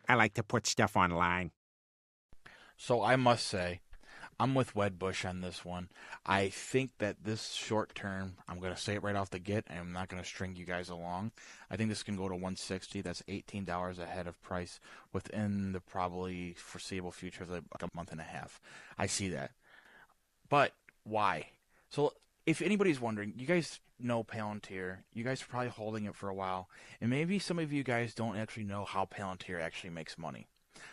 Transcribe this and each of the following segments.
I like to put stuff online. So I must say, I'm with Wedbush on this one. I think that this short term, I'm going to say it right off the get, and I'm not going to string you guys along. I think this can go to 160. That's $18 ahead of price within the probably foreseeable future of like a month and a half. I see that. But why? So if anybody's wondering, you guys know Palantir. You guys are probably holding it for a while, and maybe some of you guys don't actually know how Palantir actually makes money.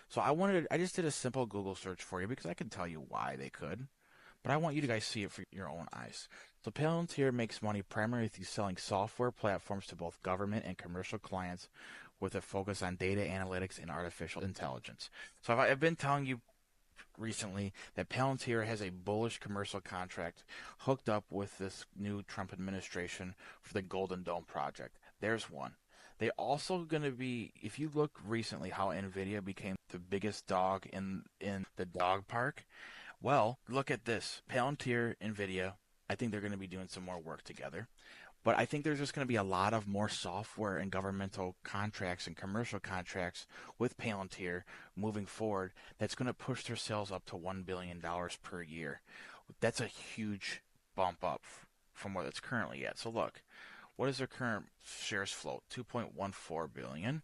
So I just did a simple Google search for you because I can tell you why they could, but I want you to guys see it for your own eyes. So Palantir makes money primarily through selling software platforms to both government and commercial clients with a focus on data analytics and artificial intelligence. So I've been telling you recently that Palantir has a bullish commercial contract hooked up with this new Trump administration for the Golden Dome project. There's one. They also going to be, if you look recently how Nvidia became the biggest dog in the dog park, well, look at this. Palantir, Nvidia, I think they're going to be doing some more work together. But I think there's just going to be a lot of more software and governmental contracts and commercial contracts with Palantir moving forward that's going to push their sales up to $1 billion per year. That's a huge bump up from what it's currently at. So look, what is their current shares float? 2.14 billion.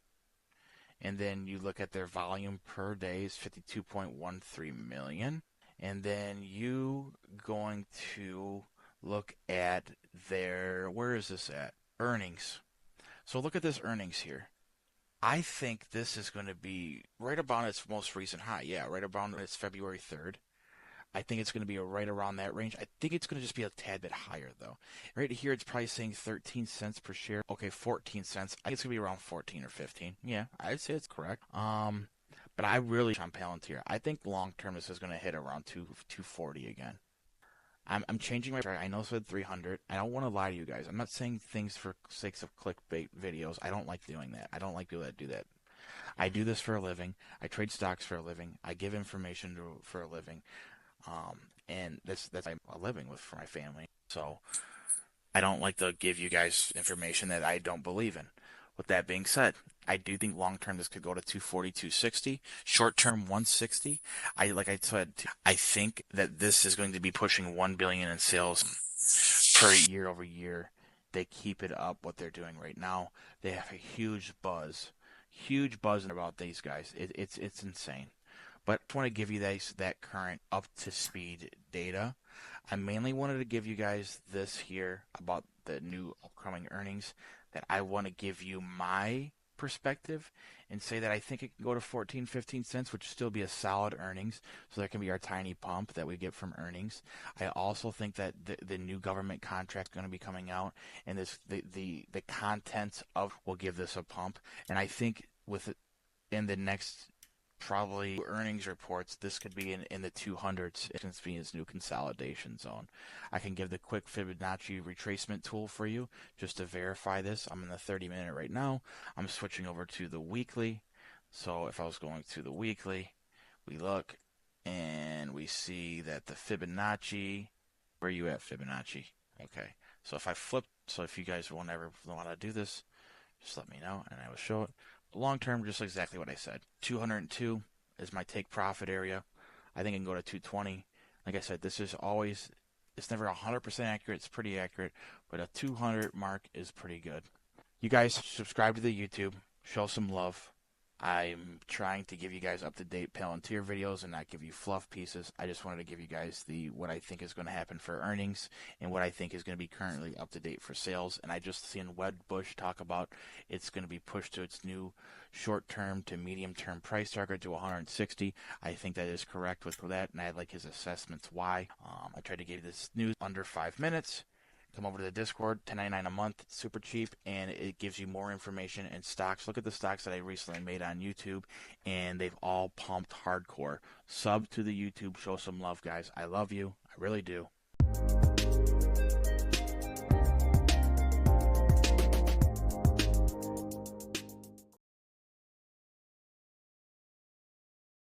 And then you look at their volume per day is 52.13 million. And then you going to look at their, where is this at? Earnings. So look at this earnings here. I think this is going to be right about its most recent high. Yeah, right about its February 3rd. I think it's going to be right around that range. I think it's going to just be a tad bit higher, though. Right here, it's probably saying 13 cents per share. Okay, 14 cents. I think it's going to be around 14 or 15. Yeah, I'd say it's correct. But I really on Palantir. I think long term this is going to hit around 240 again. I'm changing my. I know I said 300. I don't want to lie to you guys. I'm not saying things for sakes of clickbait videos. I don't like doing that. I don't like people that do that. I do this for a living. I trade stocks for a living. I give information for a living. And that's I'm a living with for my family. So I don't like to give you guys information that I don't believe in. With that being said, I do think long term this could go to 240, 260. Short term 160. Like I said, I think that this is going to be pushing 1 billion in sales per year over year. They keep it up what they're doing right now. They have a huge buzz about these guys. It's insane. But I want to give you guys that current up to speed data. I mainly wanted to give you guys this here about the new upcoming earnings that I want to give you my perspective and say that I think it can go to 14, 15 cents, which would still be a solid earnings. So that can be our tiny pump that we get from earnings. I also think that the new government contract is going to be coming out and the contents of will give this a pump. And I think with it in the next probably earnings reports, this could be in the 200s. It can be its new consolidation zone. I can give the quick Fibonacci retracement tool for you just to verify this. I'm in the 30-minute right now. I'm switching over to the weekly. So if I was going to the weekly, we look and we see that the Fibonacci, where are you at Fibonacci? Okay. So if I flip, so if you guys won't ever want to do this, just let me know and I will show it. Long term, just exactly what I said. 202 is my take profit area. I think I can go to 220. Like I said, this is always, it's never 100% accurate. It's pretty accurate, but a 200 mark is pretty good. You guys subscribe to the YouTube, show some love. I'm trying to give you guys up-to-date Palantir videos and not give you fluff pieces. I just wanted to give you guys the what I think is going to happen for earnings and what I think is going to be currently up-to-date for sales. And I just seen Wedbush talk about it's going to be pushed to its new short-term to medium-term price target to 160. I think that is correct with that, and I like his assessments why. I tried to give you this news under 5 minutes. Come over to the Discord, $10.99 a month. It's super cheap, and it gives you more information and stocks. Look at the stocks that I recently made on YouTube, and they've all pumped hardcore. Sub to the YouTube. Show some love, guys. I love you. I really do.